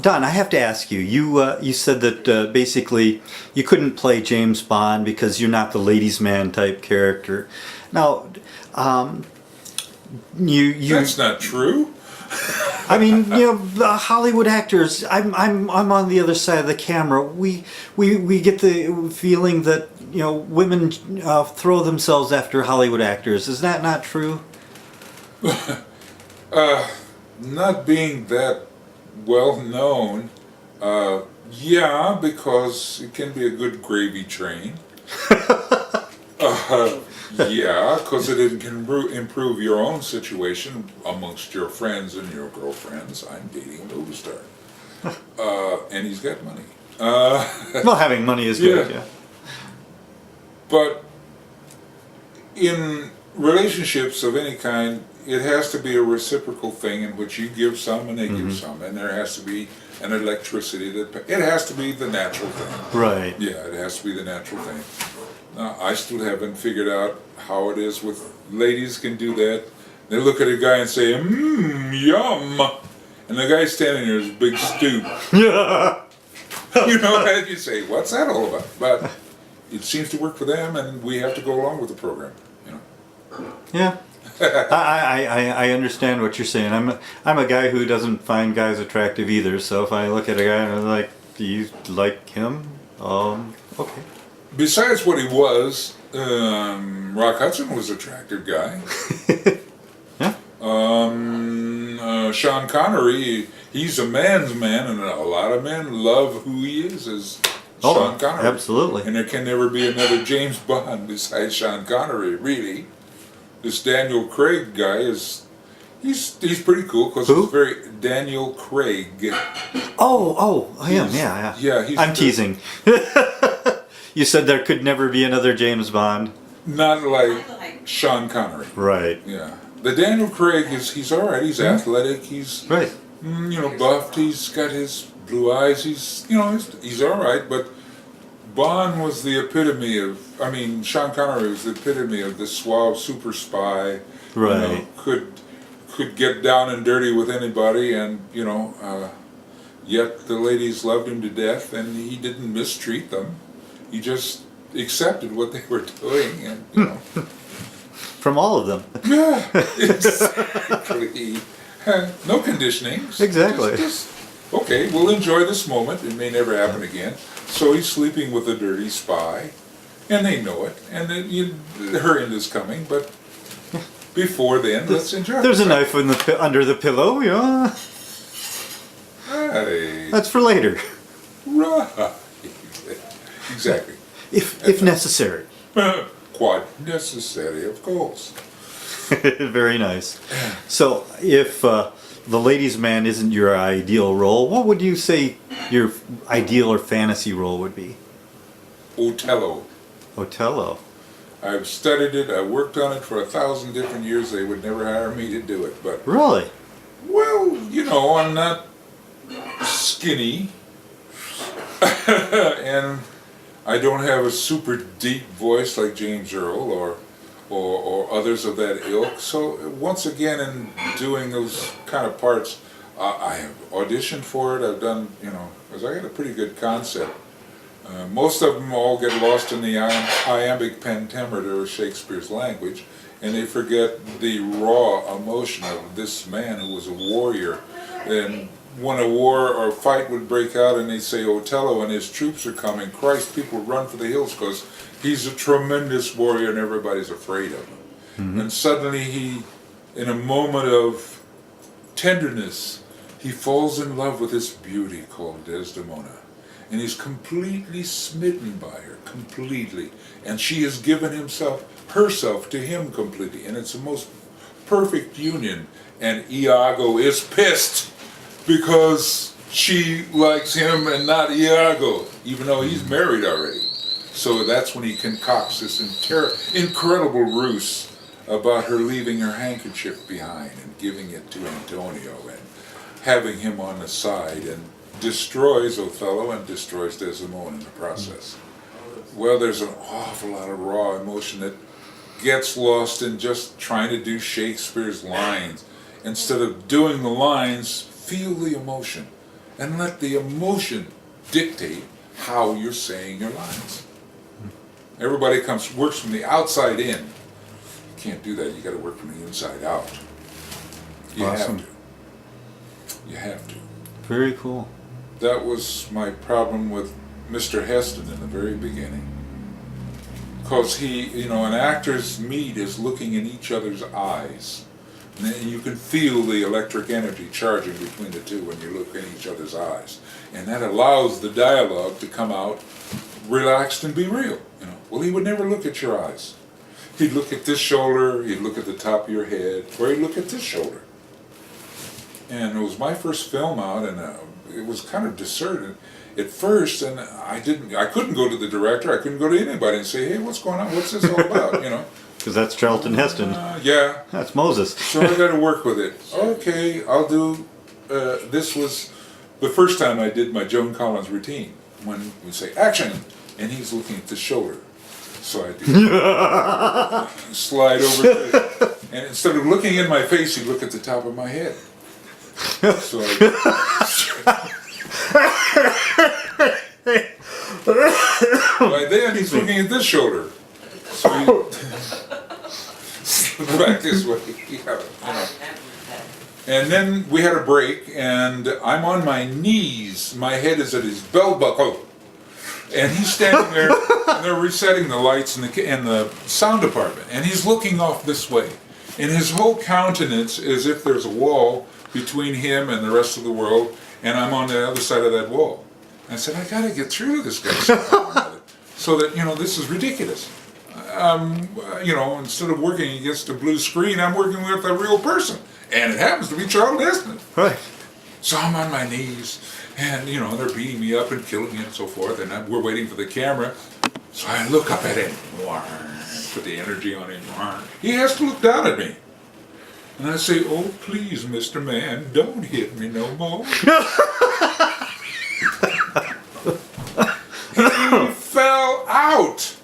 Don, I have to ask you. You said that basically you couldn't play James Bond because you're not the ladies' man type character. Now, um, you. That's not true. I mean, the Hollywood actors. I'm on the other side of the camera. We get the feeling that women throw themselves after Hollywood actors. Is that not true? Not being that well known, yeah, because it can be a good gravy train. Yeah, because it can improve your own situation amongst your friends and your girlfriends. I'm dating a movie star, and he's got money. Well, having money is good. Yeah. But in relationships of any kind, it has to be a reciprocal thing in which you give some and they give some, and there has to be an electricity it has to be the natural thing. Right. Yeah, it has to be the natural thing. I still haven't figured out how it is with ladies can do that. They look at a guy and say, yum, and the guy's standing there with a big stoop. Yeah. And you say, what's that all about? But it seems to work for them, and we have to go along with the program. Yeah. I understand what you're saying. I'm a guy who doesn't find guys attractive either. So if I look at a guy and I'm like, do you like him? Okay. Besides what he was, Rock Hudson was an attractive guy. Yeah. Sean Connery, he's a man's man, and a lot of men love who he is as Sean Connery. Absolutely. And there can never be another James Bond besides Sean Connery, really. This Daniel Craig guy he's pretty cool because he's very Daniel Craig. Oh, I am. Yeah. Yeah, I'm teasing. You said there could never be another James Bond. Not like Sean Connery. Right. Yeah. The Daniel Craig he's all right. He's athletic. He's right. Buffed. He's got his blue eyes. He's all right. But Bond was the epitome of. Sean Connery was the epitome of the suave super spy. Right. Could get down and dirty with anybody, and yet the ladies loved him to death, and he didn't mistreat them. He just accepted what they were doing, and From all of them. Yeah, exactly. No conditioning. Exactly. Just, okay, we'll enjoy this moment. It may never happen again. So he's sleeping with a dirty spy, and they know it, and her end is coming, but before then, let's enjoy. There's a knife under the pillow, yeah. Hey. That's for later. Right. Exactly. If necessary. Quite necessary, of course. Very nice. So, if the ladies' man isn't your ideal role, what would you say your ideal or fantasy role would be? Otello. Otello. I've studied it. I worked on it for 1,000 different years. They would never hire me to do it, but really, well, I'm not skinny, and I don't have a super deep voice like James Earl or others of that ilk. So once again, in doing those kind of parts, I have auditioned for it. I've done, because I got a pretty good concept. Most of them all get lost in the iambic pentameter of Shakespeare's language, and they forget the raw emotion of this man who was a warrior. And when a war or a fight would break out and they'd say Otello and his troops are coming, Christ, people run for the hills because he's a tremendous warrior and everybody's afraid of him. Mm-hmm. And suddenly he, in a moment of tenderness, he falls in love with this beauty called Desdemona. And he's completely smitten by her, completely. And she has given herself to him completely. And it's the most perfect union. And Iago is pissed because she likes him and not Iago, even though he's married already. So that's when he concocts this incredible ruse about her leaving her handkerchief behind and giving it to Antonio and having him on the side, and destroys Othello and destroys Desdemona in the process. Well, there's an awful lot of raw emotion that gets lost in just trying to do Shakespeare's lines. Instead of doing the lines, feel the emotion. and let the emotion dictate how you're saying your lines. Everybody works from the outside in. You can't do that. You got to work from the inside out. You Awesome. have to. You have to. Very cool. That was my problem with Mr. Heston in the very beginning. Because an actor's meet is looking in each other's eyes. And you can feel the electric energy charging between the two when you look in each other's eyes. And that allows the dialogue to come out relaxed and be real. Well, he would never look at your eyes. He'd look at this shoulder, he'd look at the top of your head, or he'd look at this shoulder. And it was my first film out, and it was kind of deserted at first, and I couldn't go to the director, I couldn't go to anybody and say, hey, what's going on, what's this all about, Because that's Charlton Heston. Yeah. That's Moses. So I got to work with it. Okay, I'll do, this was the first time I did my Joan Collins routine, when we say, action, and he's looking at the shoulder. So I do slide over to it. And instead of looking in my face, he'd look at the top of my head. So by then he's looking at this shoulder. So he back this way. And then we had a break, and I'm on my knees. My head is at his belt buckle. And he's standing there, and they're resetting the lights in the sound department. And he's looking off this way. And his whole countenance is as if there's a wall between him and the rest of the world, and I'm on the other side of that wall. And I said, I gotta get through to this guy somehow. So that, this is ridiculous. Instead of working against a blue screen, I'm working with a real person. And it happens to be Charlton Heston. Right. So I'm on my knees, and they're beating me up and killing me and so forth, and we're waiting for the camera. So I look up at him, put the energy on him. He has to look down at me. And I say, oh, please, Mr. Man, don't hit me no more. He fell out.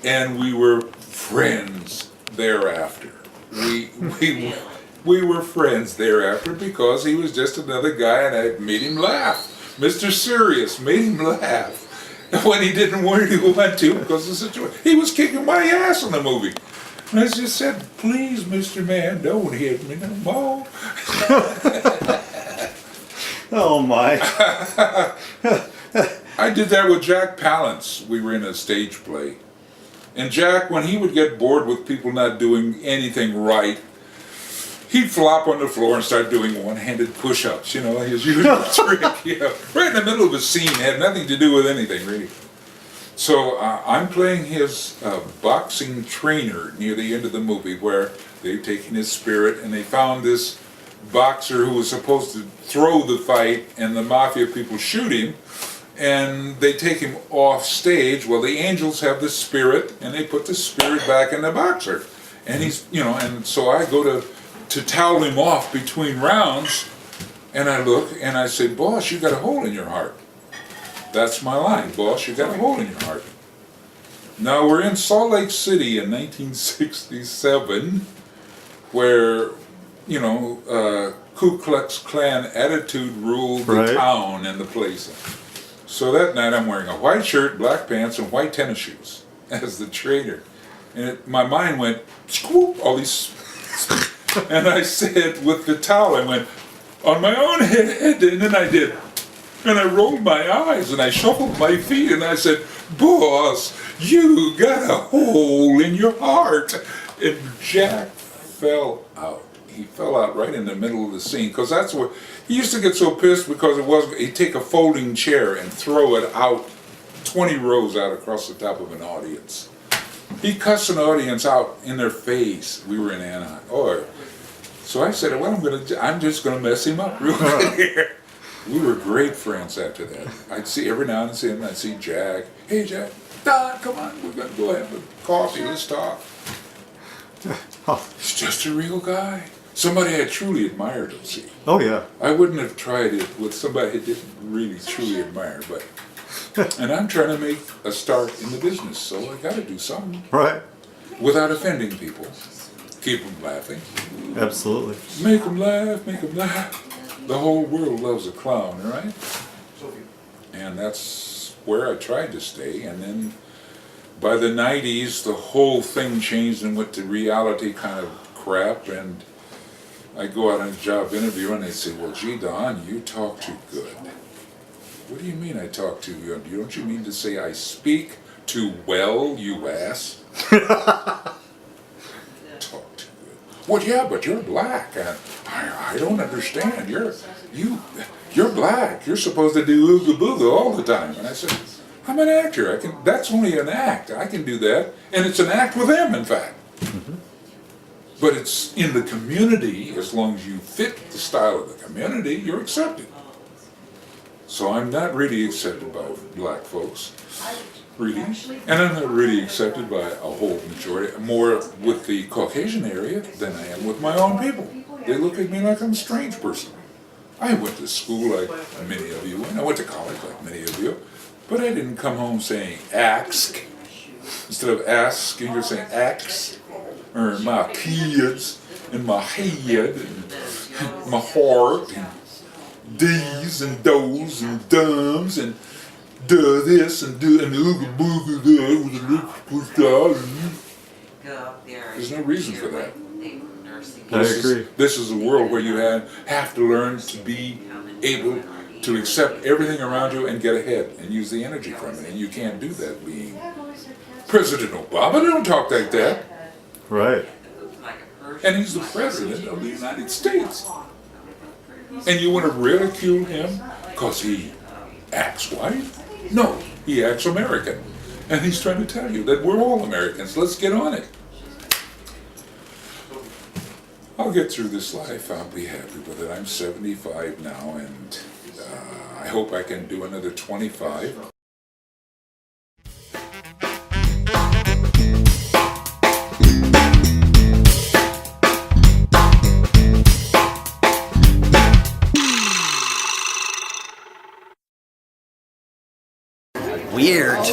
And we were friends thereafter. We were friends thereafter because he was just another guy, and I made him laugh. Mr. Serious made him laugh when he didn't want to because of the situation. He was kicking my ass in the movie. And I just said, please, Mr. Man, don't hit me no more. Oh my. I did that with Jack Palance. We were in a stage play. And Jack, when he would get bored with people not doing anything right, he'd flop on the floor and start doing one-handed push-ups, his usual trick, right in the middle of a scene, had nothing to do with anything, really. So I'm playing his boxing trainer near the end of the movie, where they've taken his spirit and they found this boxer who was supposed to throw the fight, and the mafia people shoot him, and they take him off stage. Well, the angels have the spirit, and they put the spirit back in the boxer. And he's, and so I go to towel him off between rounds, and I look and I say, boss, you got a hole in your heart. That's my line, boss, you got a hole in your heart. Now we're in Salt Lake City in 1967, where, Ku Klux Klan attitude ruled the town and the place. So that night I'm wearing a white shirt, black pants, and white tennis shoes as the trainer. And my mind went, scoop, all these... And I said, with the towel, I went, on my own head, and then I did. And I rolled my eyes, and I shuffled my feet, and I said, boss, you got a hole in your heart. And Jack fell out. He fell out right in the middle of the scene, because that's what, he used to get so pissed because he'd take a folding chair and throw it out 20 rows out across the top of an audience. He cussed an audience out in their face. We were in Anaheim. So I said, well, I'm just gonna mess him up real good here. We were great friends after that. I'd see every now and then, I'd see Jack. Hey, Jack, Don, come on, we're gonna go have a coffee. Let's talk. He's just a real guy. Somebody I truly admired him. See. Oh yeah. I wouldn't have tried it with somebody I didn't really truly admire, but. And I'm trying to make a start in the business, so I got to do something. Right. Without offending people. Keep them laughing. Absolutely. Make them laugh, make them laugh. the whole world loves a clown, right? And that's where I tried to stay. And then by the 90s, the whole thing changed and went to reality kind of crap. And I go out on a job interview and they say, well, gee, Don, you talk too good. What do you mean I talk too good? Don't you mean to say I speak too well, you ass? Talk too good. Well, yeah, but you're black. I don't understand. You're black. You're supposed to do ooga booga all the time. And I said, I'm an actor. That's only an act. I can do that. And it's an act with them, in fact. But it's in the community. As long as you fit the style of the community, you're accepted. So I'm not really accepted by black folks, really. And I'm not really accepted by a whole majority, more with the Caucasian area than I am with my own people. They look at me like I'm a strange person. I went to school like many of you went. I went to college like many of you. But I didn't come home saying ask. Instead of ask, you're saying ax. Or my kids, and my head, and my heart, and D's and does and dumbs and do this and do and ooga booga There's no reason for that. I agree. This is a world where you have to learn to be able to accept everything around you and get ahead and use the energy from it. And you can't do that being President Obama. Don't talk like that. Right. And he's the President of the United States. And you want to ridicule him because he acts white? No, he acts American. And he's trying to tell you that we're all Americans. Let's get on it. I'll get through this life. I'll be happy with it. I'm 75 now, and I hope I can do another 25. Weird.